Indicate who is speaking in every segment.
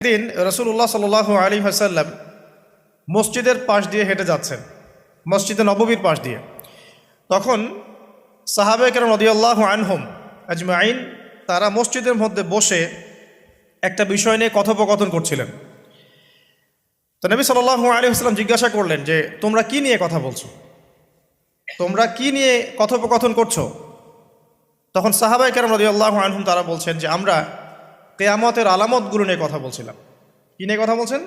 Speaker 1: দিন রাসূলুল্লাহ সাল্লাল্লাহু আলাইহি ওয়াসাল্লাম মসজিদের পাশ দিয়ে হেঁটে যাচ্ছেন, মসজিদে নববীর পাশ দিয়ে। তখন সাহাবায়ে কেরাম রাদিয়াল্লাহু আনহুম আজমাইন তারা মসজিদের মধ্যে বসে একটা বিষয় নিয়ে কথোপকথন করছিলেন। তো নবী সাল্লাল্লাহু আলাইহি ওয়াসাল্লাম জিজ্ঞাসা করলেন যে তোমরা কি নিয়ে কথা বলছো, তোমরা কি নিয়ে কথোপকথন করছো? তখন সাহাবায়ে কেরাম রাদিয়াল্লাহু আনহুম তারা বলছেন যে আমরা কিয়ামতের আলামতগুলো নিয়ে কথা বলছিলাম। কি নিয়ে কথা বলছেন?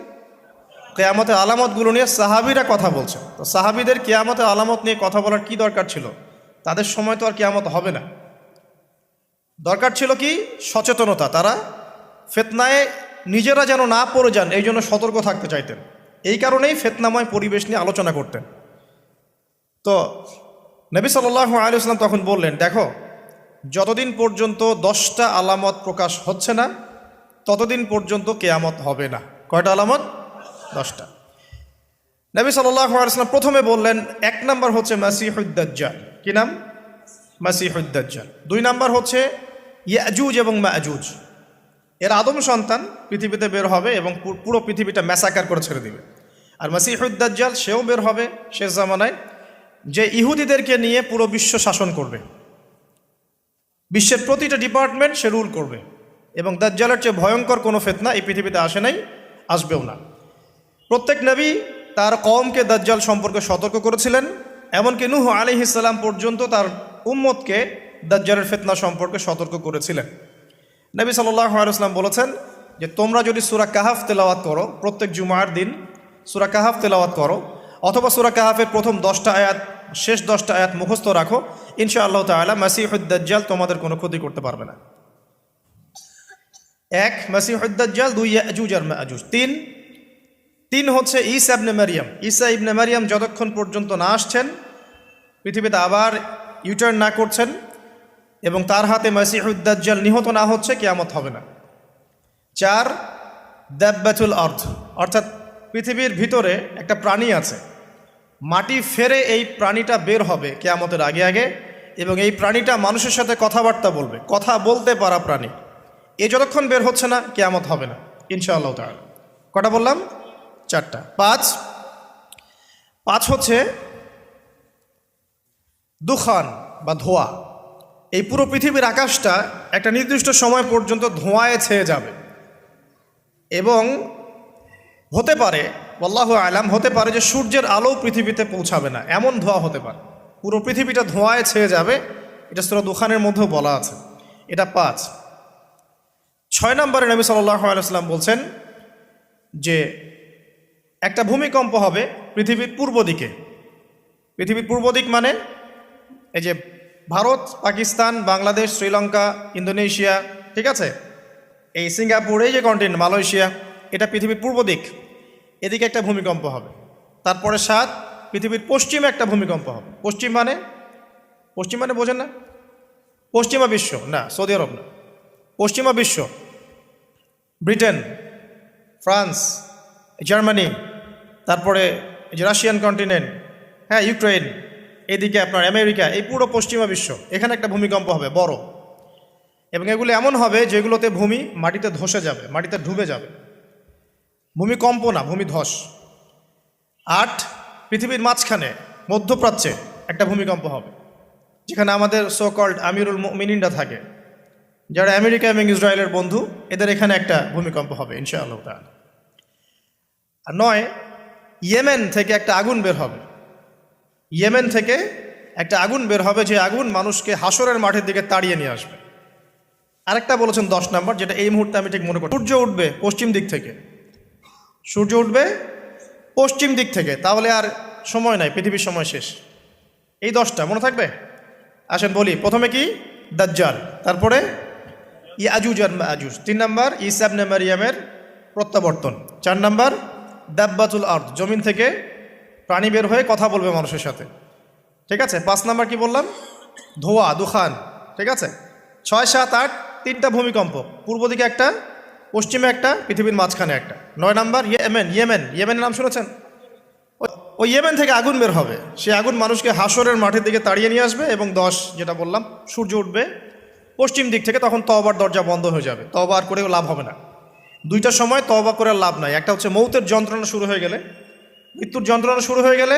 Speaker 1: কিয়ামতের আলামতগুলো নিয়ে সাহাবীরা কথা বলছেন। তো সাহাবীদের কিয়ামতের আলামত নিয়ে কথা বলার কি দরকার ছিল? তাদের সময় তো আর কিয়ামত হবে না। দরকার ছিল কি? সচেতনতা। তারা ফিতনায় নিজেরা যেন না পড়ে যান এই জন্য সতর্ক থাকতে চাইতেন। এই কারণেই ফিতনাময় পরিবেশ নিয়ে আলোচনা করতেন। তো নবী সাল্লাল্লাহু আলাইহি ওয়াসাল্লাম তখন বললেন, দেখো, যতদিন পর্যন্ত 10টা আলামত প্রকাশ হচ্ছে না ততদিন পর্যন্ত কিয়ামত হবে না। কয়টা আলামত? 10টা। নবী সাল্লাল্লাহু আলাইহি ওয়াসাল্লাম প্রথমে বললেন 1 নাম্বার হচ্ছে মাসিহুদ দাজ্জাল। কি নাম? মাসিহুদ দাজ্জাল। 2 নাম্বার হচ্ছে ইয়াজুজ এবং মাজুজ। এর আদম সন্তান পৃথিবীতে বের হবে এবং পুরো পৃথিবীটা ম্যাসাকার করে ছেড়ে দিবে। আর মাসিহুদ দাজ্জাল সেও বের হবে শেষ জামানায়, যে ইহুদিদেরকে নিয়ে পুরো বিশ্ব শাসন করবে, বিশ্বের প্রতিটা ডিপার্টমেন্ট সে রুল করবে। এবং দাজ্জালের চেয়ে ভয়ঙ্কর কোনো ফিতনা এই পৃথিবীতে আসে নাই, আসবেও না। প্রত্যেক নবী তার কওমকে দাজ্জাল সম্পর্কে সতর্ক করেছিলেন, এমনকি নূহ আলাইহিস সালাম পর্যন্ত তার উম্মতকে দাজ্জালের ফিতনা সম্পর্কে সতর্ক করেছিলেন। নবী সাল্লাল্লাহু আলাইহি ওয়াসাল্লাম বলেছেন যে তোমরা যদি সূরা কাহাফ তেলাওয়াত করো, প্রত্যেক জুমার দিন সূরা কাহাফ তেলাওয়াত করো, অথবা সূরা কাহাফের প্রথম 10টা আয়াত, শেষ 10টা আয়াত মুখস্থ রাখো, ইনশাআল্লাহ তাআলা মাসিহুদ দাজ্জাল তোমাদের কোনো ক্ষতি করতে পারবে না। 1 মাসিহুদ দাজ্জাল, 2 ইয়াজুজ আর মাজুজ, 3 হচ্ছে ঈসা ইবনে মারইয়াম। ঈসা ইবনে মারইয়াম যতক্ষণ পর্যন্ত না আসছেন, পৃথিবীতে আবার ইউটার্ন না করছেন এবং তার হাতে মাসিহুদ দাজ্জাল নিহত না হচ্ছে, কিয়ামত হবে না। 4 দাব্বাতুল আরদ, অর্থাৎ পৃথিবীর ভিতরে একটা প্রাণী আছে, মাটি ফেরে এই প্রাণীটা বের হবে কিয়ামতের আগে আগে, এবং এই প্রাণীটা মানুষের সাথে কথাবার্তা বলবে, কথা বলতে পারা প্রাণী। এ যতক্ষণ বের হচ্ছে না কিয়ামত হবে না ইনশাআল্লাহ তাআলা। কটা বললাম? 4টা। 5 হচ্ছে দুখান বা ধোঁয়া। এই পুরো পৃথিবীর আকাশটা একটা নির্দিষ্ট সময় পর্যন্ত ধোঁয়ায় ছেয়ে যাবে এবং হতে পারে, আল্লাহু আলাম, হতে পারে যে সূর্যের আলো পৃথিবীতে পৌঁছাবে না, এমন ধোঁয়া হতে পারে। পুরো পৃথিবীটা ধোঁয়ায় ছেয়ে যাবে, এটা সূরা দুখানের মধ্যেও বলা আছে। এটা 5। 6 নম্বরে নবী সাল্লাল্লাহু আলাইহি ওয়াসাল্লাম বলছেন যে একটা ভূমিকম্প হবে পৃথিবীর পূর্ব দিকে। পৃথিবীর পূর্ব দিক মানে এই যে ভারত, পাকিস্তান, বাংলাদেশ, শ্রীলঙ্কা, ইন্দোনেশিয়া, ঠিক আছে, এই সিঙ্গাপুর, এই যে কন্টিনেন্ট, মালয়েশিয়া, এটা পৃথিবীর পূর্ব দিক। এদিকে একটা ভূমিকম্প হবে। তারপরে 7 পৃথিবীর পশ্চিমে একটা ভূমিকম্প হবে। পশ্চিম মানে বোঝেন না? পশ্চিমা বিশ্ব না, সৌদি আরব না, পশ্চিমা বিশ্ব, ব্রিটেন, ফ্রান্স, জার্মানি, তারপরে এই যে রাশিয়ান কন্টিনেন্ট, হ্যাঁ, ইউক্রেন, এদিকে আপনার আমেরিকা, এই পুরো পশ্চিমা বিশ্ব, এখানে একটা ভূমিকম্প হবে বড়। এবং এগুলো এমন হবে যেগুলোতে ভূমি মাটিতে ধসে যাবে, মাটিতে ডুবে যাবে। ভূমিকম্প না, ভূমিধস। 8 পৃথিবীর মাঝখানে মধ্যপ্রাচ্যে একটা ভূমিকম্প হবে, যেখানে আমাদের সো কল্ড আমিরুল মুমিনিনরা থাকে, যারা আমেরিকা এবং ইসরায়েলের বন্ধু, এদের এখানে একটা ভূমিকম্প হবে ইনশাআল্লাহ তাআলা। আর 9 ইয়েমেন থেকে একটা আগুন বের হবে। ইয়েমেন থেকে একটা আগুন বের হবে, যে আগুন মানুষকে হাসরের মাঠের দিকে তাড়িয়ে নিয়ে আসবে। আরেকটা বলেছেন 10 নম্বর, যেটা এই মুহূর্তে আমি ঠিক মনে করি, সূর্য উঠবে পশ্চিম দিক থেকে। সূর্য উঠবে পশ্চিম দিক থেকে, তাহলে আর সময় নাই, পৃথিবীর সময় শেষ। এই 10টা মনে থাকবে? আসেন বলি। প্রথমে কি? দাজ্জাল, তারপরে ইয়াজুজ আর মাজুজ, 3 নম্বর ঈসা ইবনে মারইয়ামের প্রত্যাবর্তন, 4 নম্বর দাব্বাতুল আরদ, জমিন থেকে প্রাণী বের হয়ে কথা বলবে মানুষের সাথে, ঠিক আছে। 5 নম্বর কি বললাম? ধোঁয়া, দুখান, ঠিক আছে। 6, 7, 8 3টা ভূমিকম্প, পূর্ব দিকে একটা, পশ্চিমে একটা, পৃথিবীর মাঝখানে একটা। 9 নম্বর ইয়েমেনের নাম শুনেছেন? ওই ইয়েমেন থেকে আগুন বের হবে, সেই আগুন মানুষকে হাসরের মাঠের দিকে তাড়িয়ে নিয়ে আসবে। এবং 10 যেটা বললাম, সূর্য উঠবে পশ্চিম দিক থেকে, তখন তওবার দরজা বন্ধ হয়ে যাবে, তওবা আর করেও লাভ হবে না। দুইটা সময় তওবা করে লাভ নাই। একটা হচ্ছে মৌতের যন্ত্রণা শুরু হয়ে গেলে, মৃত্যুর যন্ত্রণা শুরু হয়ে গেলে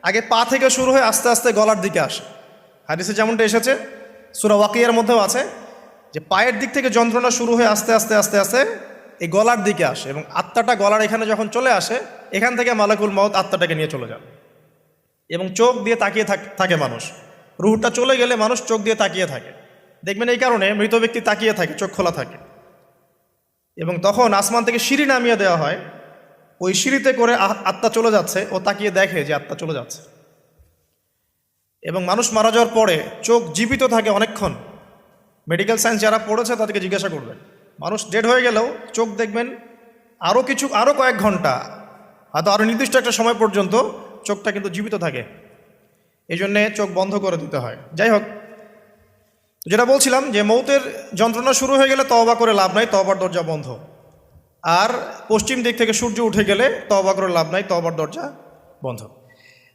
Speaker 1: আগে পা থেকে শুরু হয়ে আস্তে আস্তে গলার দিকে আসে। হাদিসে যেমনটা এসেছে, সূরা ওয়াকিয়ার মধ্যেও আছে যে পায়ের দিক থেকে যন্ত্রণা শুরু হয়ে আস্তে আস্তে আস্তে আস্তে এই গলার দিকে আসে, এবং আত্মাটা গলার এখানে যখন চলে আসে, এখান থেকে মালাকুল মউত আত্মাটাকে নিয়ে চলে যান। এবং চোখ দিয়ে তাকিয়ে থাকে মানুষ, রুহটা চলে গেলে মানুষ চোখ দিয়ে তাকিয়ে থাকে। দেখবেন এই কারণে মৃত ব্যক্তি তাকিয়ে থাকে, চোখ খোলা থাকে। এবং তখন আসমান থেকে সিঁড়ি নামিয়ে দেওয়া হয়, ওই সিঁড়িতে করে আত্মা চলে যাচ্ছে, ও তাকিয়ে দেখে যে আত্মা চলে যাচ্ছে। এবং মানুষ মারা যাওয়ার পরে চোখ জীবিত থাকে অনেকক্ষণ। মেডিকেল সায়েন্স যারা পড়েছে তাদেরকে জিজ্ঞাসা করবেন, মানুষ ডেড হয়ে গেলেও চোখ দেখবেন আরও কয়েক ঘন্টা, হয়তো আরও নির্দিষ্ট একটা সময় পর্যন্ত চোখটা কিন্তু জীবিত থাকে। এই জন্যে চোখ বন্ধ করে দিতে হয়। যাই হোক, যেটা বলছিলাম যে মৌতের যন্ত্রণা শুরু হয়ে গেলে তওবা করে লাভ নাই, তওবার দরজা বন্ধ। আর পশ্চিম দিক থেকে সূর্য উঠে গেলে তওবা করে লাভ নাই, তওবার দরজা বন্ধ।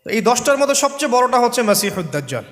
Speaker 1: তো এই 10টার মধ্যে সবচেয়ে বড়টা হচ্ছে মাসিহুদ দাজ্জাল।